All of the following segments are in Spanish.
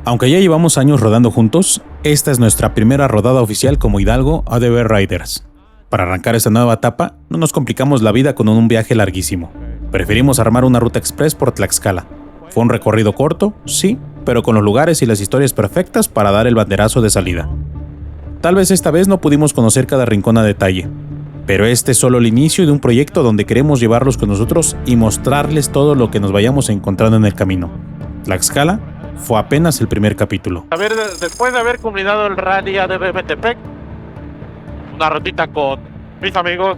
Aunque ya llevamos años rodando juntos, esta es nuestra primera rodada oficial como Hidalgo ADV Riders. Para arrancar esta nueva etapa, no nos complicamos la vida con un viaje larguísimo. Preferimos armar una ruta express por Tlaxcala. Fue un recorrido corto, sí, pero con los lugares y las historias perfectas para dar el banderazo de salida. Tal vez esta vez no pudimos conocer cada rincón a detalle, pero este es solo el inicio de un proyecto donde queremos llevarlos con nosotros y mostrarles todo lo que nos vayamos encontrando en el camino. Tlaxcala fue apenas el primer capítulo. A ver, después de haber culminado el rally ADV Metepec, una rutita con mis amigos,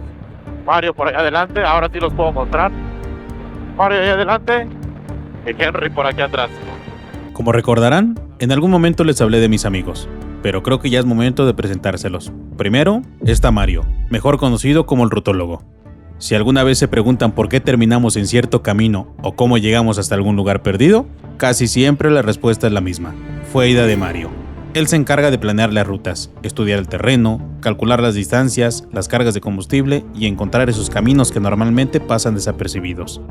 Mario por ahí adelante, ahora sí los puedo mostrar. Mario ahí adelante y Henry por aquí atrás. Como recordarán, en algún momento les hablé de mis amigos, pero creo que ya es momento de presentárselos. Primero está Mario, mejor conocido como el rutólogo. Si alguna vez se preguntan por qué terminamos en cierto camino o cómo llegamos hasta algún lugar perdido, casi siempre la respuesta es la misma. Fue idea de Mario. Él se encarga de planear las rutas, estudiar el terreno, calcular las distancias, las cargas de combustible y encontrar esos caminos que normalmente pasan desapercibidos.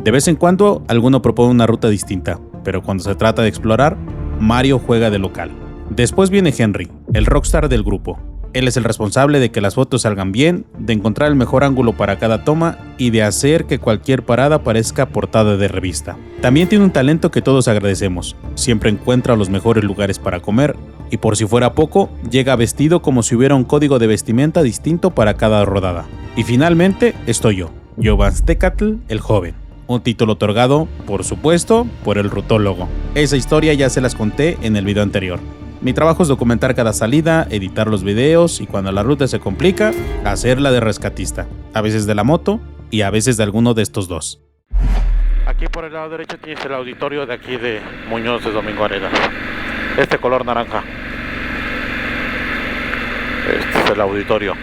De vez en cuando, alguno propone una ruta distinta, pero cuando se trata de explorar, Mario juega de local. Después viene Henry, el rockstar del grupo. Él es el responsable de que las fotos salgan bien, de encontrar el mejor ángulo para cada toma y de hacer que cualquier parada parezca portada de revista. También tiene un talento que todos agradecemos. Siempre encuentra los mejores lugares para comer y por si fuera poco, llega vestido como si hubiera un código de vestimenta distinto para cada rodada. Y finalmente estoy yo, Yovanstecatl el joven. Un título otorgado, por supuesto, por el rutólogo. Esa historia ya se las conté en el video anterior. Mi trabajo es documentar cada salida, editar los videos y cuando la ruta se complica, hacerla de rescatista. A veces de la moto y a veces de alguno de estos dos. Aquí por el lado derecho tienes el auditorio de aquí de Muñoz de Domingo Arenas. Este color naranja. Este es el auditorio.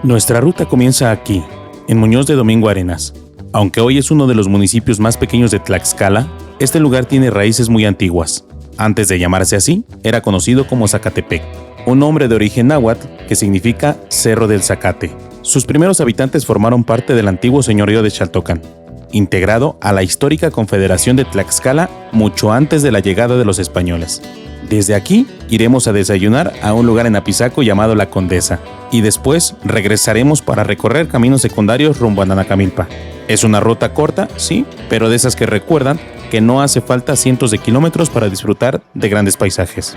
Nuestra ruta comienza aquí, en Muñoz de Domingo Arenas. Aunque hoy es uno de los municipios más pequeños de Tlaxcala, este lugar tiene raíces muy antiguas. Antes de llamarse así, era conocido como Zacatepec, un nombre de origen náhuatl que significa Cerro del Zacate. Sus primeros habitantes formaron parte del antiguo señorío de Xaltocan, integrado a la histórica Confederación de Tlaxcala mucho antes de la llegada de los españoles. Desde aquí iremos a desayunar a un lugar en Apizaco llamado La Condesa, y después regresaremos para recorrer caminos secundarios rumbo a Nanacamilpa. Es una ruta corta, sí, pero de esas que recuerdan que no hace falta cientos de kilómetros para disfrutar de grandes paisajes.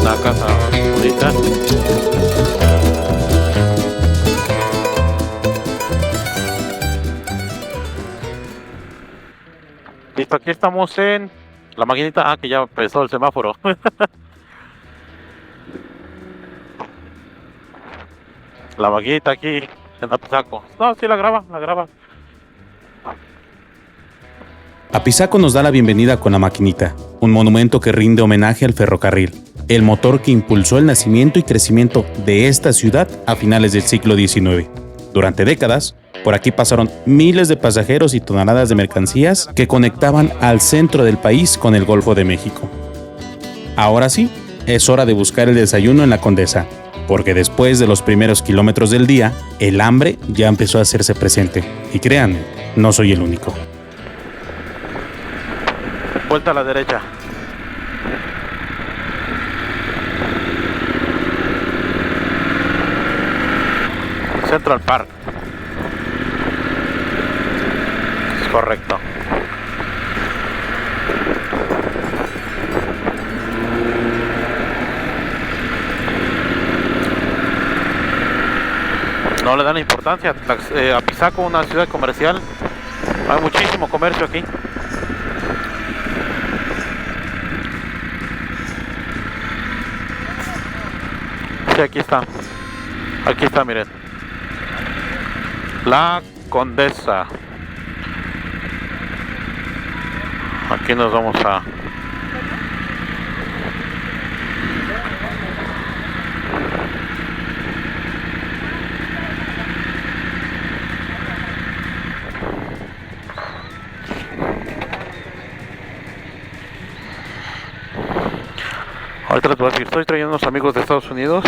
Una casa bonita. Listo, aquí estamos en la maquinita. Que ya empezó el semáforo. La maquinita aquí en Apizaco. No, sí la graba. Apizaco nos da la bienvenida con la maquinita, un monumento que rinde homenaje al ferrocarril, el motor que impulsó el nacimiento y crecimiento de esta ciudad a finales del siglo XIX. Durante décadas, por aquí pasaron miles de pasajeros y toneladas de mercancías que conectaban al centro del país con el Golfo de México. Ahora sí, es hora de buscar el desayuno en La Condesa, porque después de los primeros kilómetros del día, el hambre ya empezó a hacerse presente. Y créanme, no soy el único. Vuelta a la derecha. Central Park. Es correcto. No le dan importancia. Apizaco, una ciudad comercial. Hay muchísimo comercio aquí. Sí, aquí está. Aquí está, miren. La Condesa. Aquí nos vamos a... Ahorita les voy a decir, estoy trayendo unos amigos de Estados Unidos.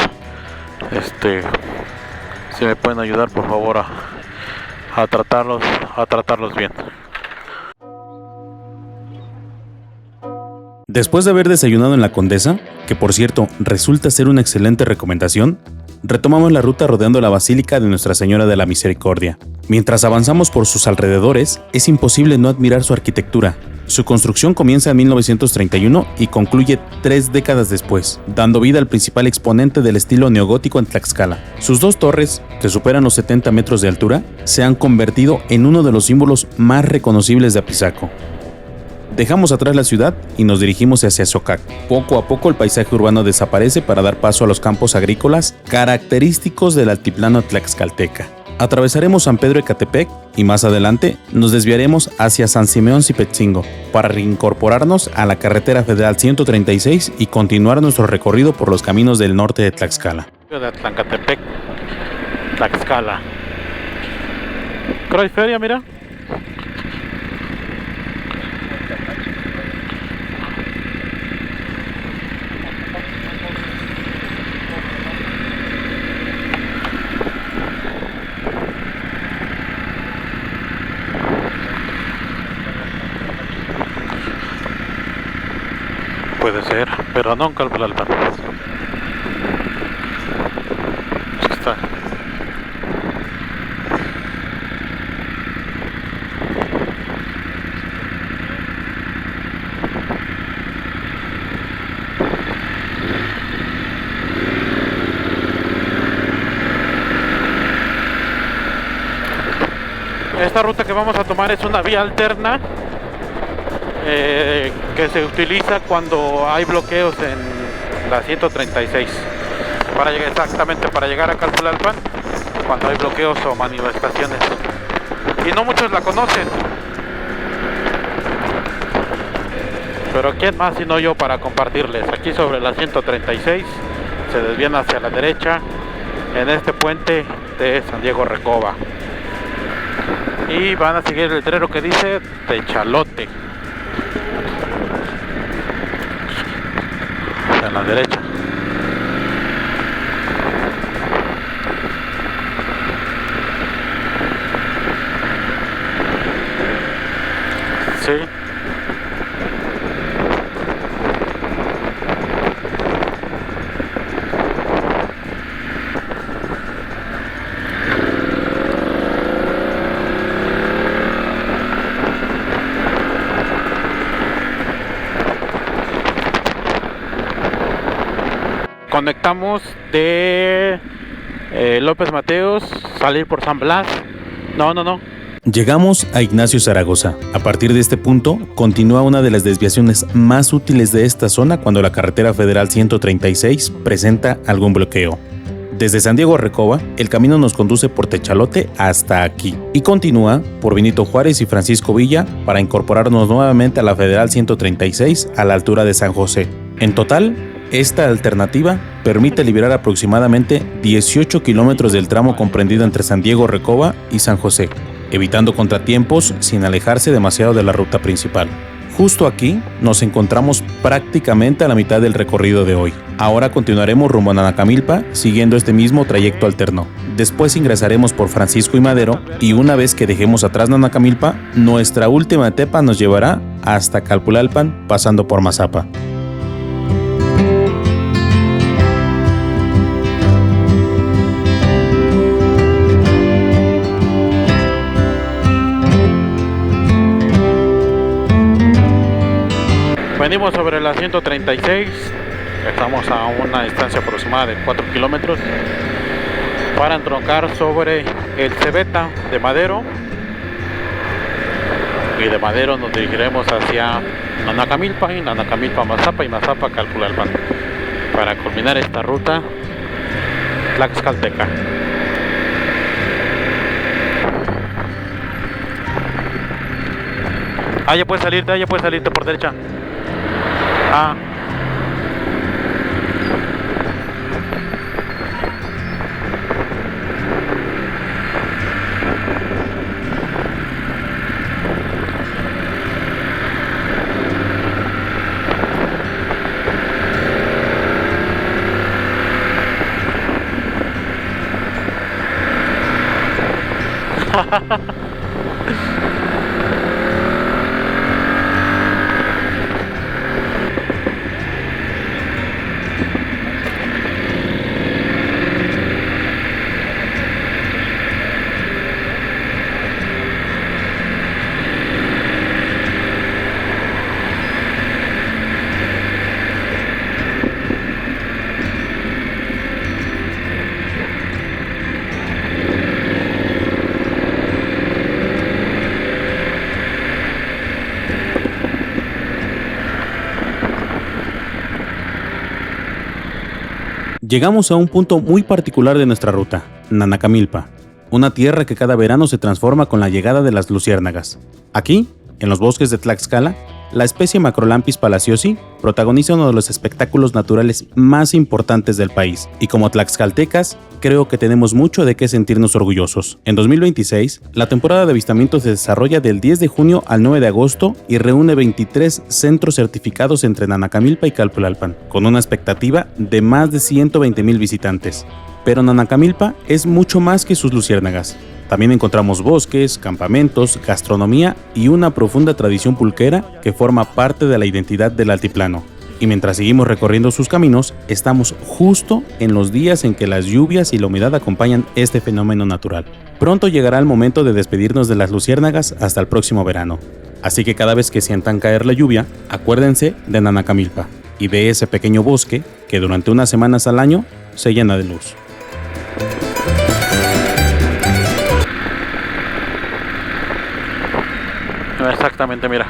Si me pueden ayudar, por favor, a tratarlos bien. Después de haber desayunado en la Condesa, que por cierto resulta ser una excelente recomendación, retomamos la ruta rodeando la Basílica de Nuestra Señora de la Misericordia. Mientras avanzamos por sus alrededores, es imposible no admirar su arquitectura. Su construcción comienza en 1931 y concluye 3 décadas después, dando vida al principal exponente del estilo neogótico en Tlaxcala. Sus 2 torres, que superan los 70 metros de altura, se han convertido en uno de los símbolos más reconocibles de Apizaco. Dejamos atrás la ciudad y nos dirigimos hacia Xocac. Poco a poco el paisaje urbano desaparece para dar paso a los campos agrícolas característicos del altiplano tlaxcalteca. Atravesaremos San Pedro Ecatepec y más adelante nos desviaremos hacia San Simeón Cipetzingo para reincorporarnos a la carretera federal 136 y continuar nuestro recorrido por los caminos del norte de Tlaxcala. De Ecatepec, Tlaxcala. Croy Feria, mira. Puede ser, pero no en Calpulalpan. Es que está. Esta ruta que vamos a tomar es una vía alterna que se utiliza cuando hay bloqueos en la 136 para llegar a Calpulalpan, cuando hay bloqueos o manifestaciones, y no muchos la conocen, pero quién más sino yo para compartirles. Aquí sobre la 136 se desvían hacia la derecha en este puente de San Diego Recoba y van a seguir el letrero que dice Techalote a la derecha. Sí. Conectamos de López Mateos, salir por San Blas. No. Llegamos a Ignacio Zaragoza. A partir de este punto, continúa una de las desviaciones más útiles de esta zona cuando la carretera federal 136 presenta algún bloqueo. Desde San Diego a Recoba, el camino nos conduce por Techalote hasta aquí y continúa por Benito Juárez y Francisco Villa para incorporarnos nuevamente a la federal 136 a la altura de San José. En total, esta alternativa permite liberar aproximadamente 18 kilómetros del tramo comprendido entre San Diego, Recoba y San José, evitando contratiempos sin alejarse demasiado de la ruta principal. Justo aquí nos encontramos prácticamente a la mitad del recorrido de hoy. Ahora continuaremos rumbo a Nanacamilpa siguiendo este mismo trayecto alterno. Después ingresaremos por Francisco y Madero y una vez que dejemos atrás Nanacamilpa, nuestra última etapa nos llevará hasta Calpulalpan pasando por Mazapa. Venimos sobre la 136, estamos a una distancia aproximada de 4 kilómetros para entroncar sobre el Cebeta de Madero, y de Madero nos dirigiremos hacia Nanacamilpa, y Nanacamilpa Mazapa y Mazapa Calpulalpan para culminar esta ruta tlaxcalteca. Ya puedes salirte por derecha. Llegamos a un punto muy particular de nuestra ruta, Nanacamilpa, una tierra que cada verano se transforma con la llegada de las luciérnagas. Aquí, en los bosques de Tlaxcala, la especie Macrolampis palaciosi protagoniza uno de los espectáculos naturales más importantes del país, y como tlaxcaltecas, creo que tenemos mucho de qué sentirnos orgullosos. En 2026, la temporada de avistamientos se desarrolla del 10 de junio al 9 de agosto y reúne 23 centros certificados entre Nanacamilpa y Calpulalpan, con una expectativa de más de 120,000 visitantes. Pero Nanacamilpa es mucho más que sus luciérnagas. También encontramos bosques, campamentos, gastronomía y una profunda tradición pulquera que forma parte de la identidad del altiplano. Y mientras seguimos recorriendo sus caminos, estamos justo en los días en que las lluvias y la humedad acompañan este fenómeno natural. Pronto llegará el momento de despedirnos de las luciérnagas hasta el próximo verano. Así que cada vez que sientan caer la lluvia, acuérdense de Nanacamilpa y de ese pequeño bosque que durante unas semanas al año se llena de luz. Exactamente, mira.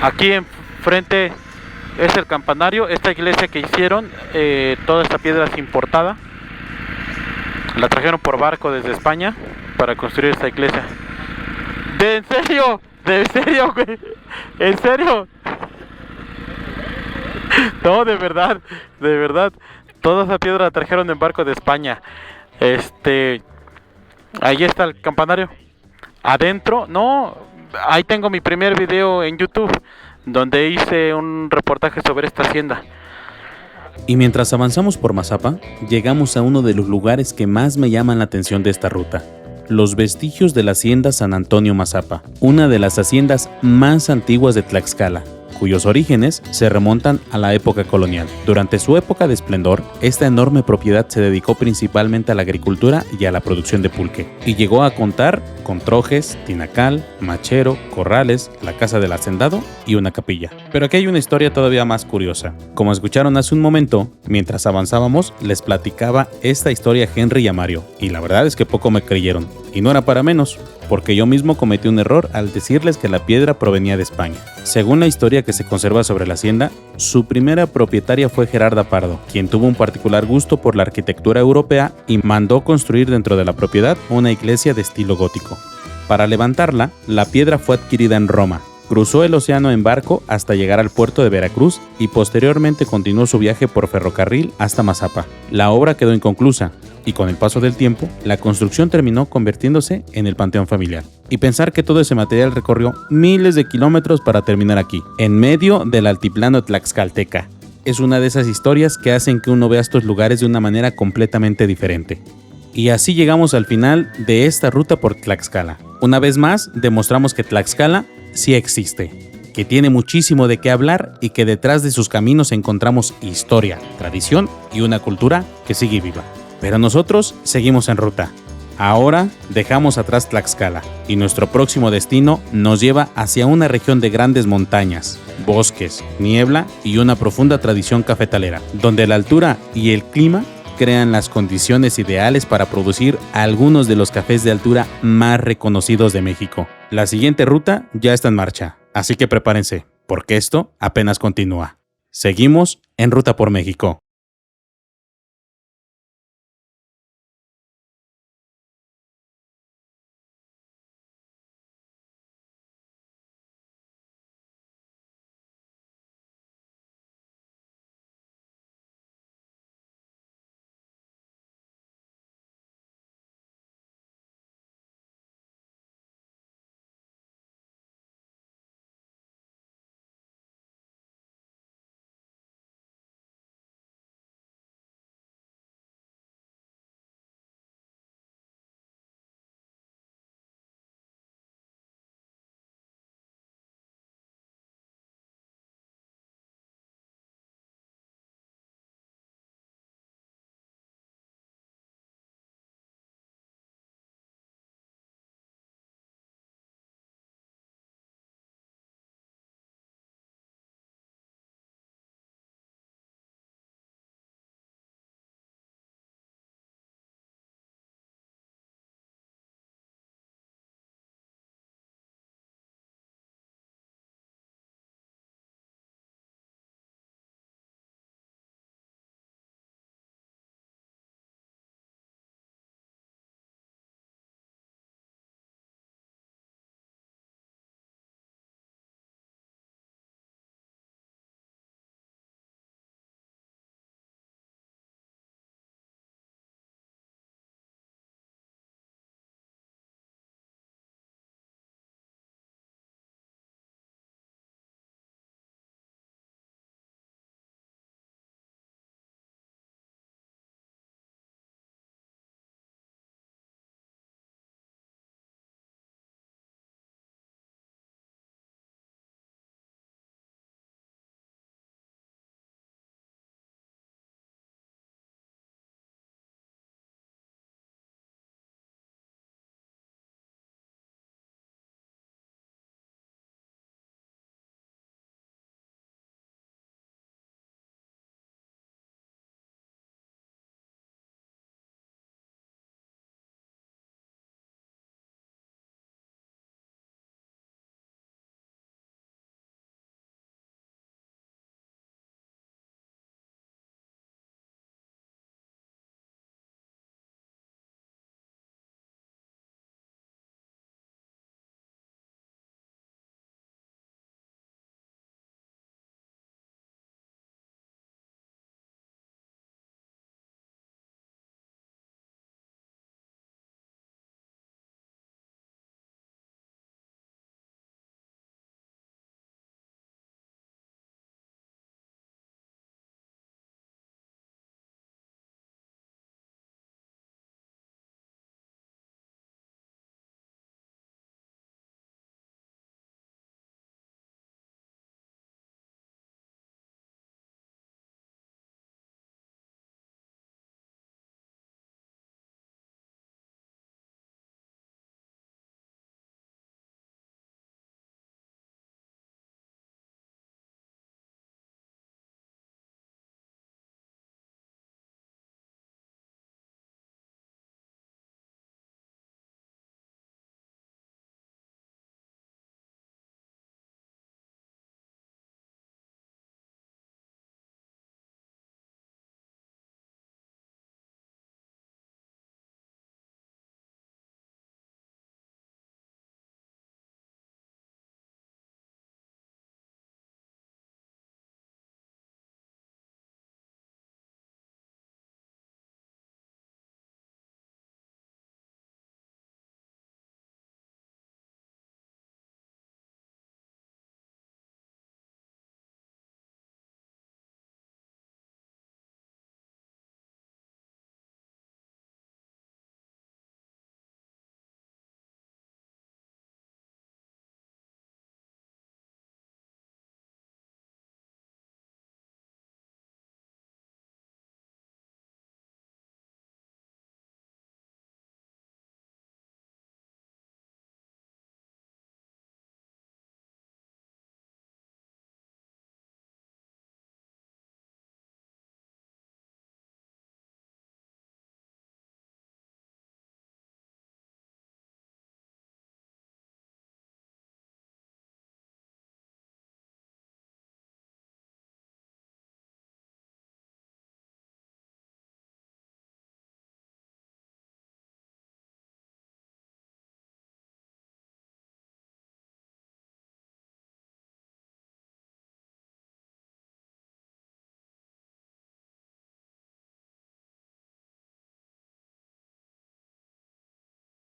Aquí enfrente es el campanario, esta iglesia que hicieron, toda esta piedra es importada. La trajeron por barco desde España para construir esta iglesia. ¿En serio? ¿De serio, güey? ¿En serio? No, de verdad, de verdad. Toda esa piedra la trajeron en barco de España. Ahí está el campanario. Adentro, no, ahí tengo mi primer video en YouTube, donde hice un reportaje sobre esta hacienda. Y mientras avanzamos por Mazapa, llegamos a uno de los lugares que más me llaman la atención de esta ruta: los vestigios de la hacienda San Antonio Mazapa, una de las haciendas más antiguas de Tlaxcala, cuyos orígenes se remontan a la época colonial. Durante su época de esplendor, esta enorme propiedad se dedicó principalmente a la agricultura y a la producción de pulque, y llegó a contar con trojes, tinacal, machero, corrales, la casa del hacendado y una capilla. Pero aquí hay una historia todavía más curiosa. Como escucharon hace un momento, mientras avanzábamos, les platicaba esta historia a Henry y a Mario, y la verdad es que poco me creyeron, y no era para menos, porque yo mismo cometí un error al decirles que la piedra provenía de España. Según la historia que se conserva sobre la hacienda, su primera propietaria fue Gerarda Pardo, quien tuvo un particular gusto por la arquitectura europea y mandó construir dentro de la propiedad una iglesia de estilo gótico. Para levantarla, la piedra fue adquirida en Roma, cruzó el océano en barco hasta llegar al puerto de Veracruz y posteriormente continuó su viaje por ferrocarril hasta Mazapa. La obra quedó inconclusa, y con el paso del tiempo, la construcción terminó convirtiéndose en el panteón familiar. Y pensar que todo ese material recorrió miles de kilómetros para terminar aquí, en medio del altiplano tlaxcalteca, es una de esas historias que hacen que uno vea estos lugares de una manera completamente diferente. Y así llegamos al final de esta ruta por Tlaxcala. Una vez más, demostramos que Tlaxcala sí existe, que tiene muchísimo de qué hablar y que detrás de sus caminos encontramos historia, tradición y una cultura que sigue viva. Pero nosotros seguimos en ruta. Ahora dejamos atrás Tlaxcala y nuestro próximo destino nos lleva hacia una región de grandes montañas, bosques, niebla y una profunda tradición cafetalera, donde la altura y el clima crean las condiciones ideales para producir algunos de los cafés de altura más reconocidos de México. La siguiente ruta ya está en marcha, así que prepárense, porque esto apenas continúa. Seguimos en Ruta por México.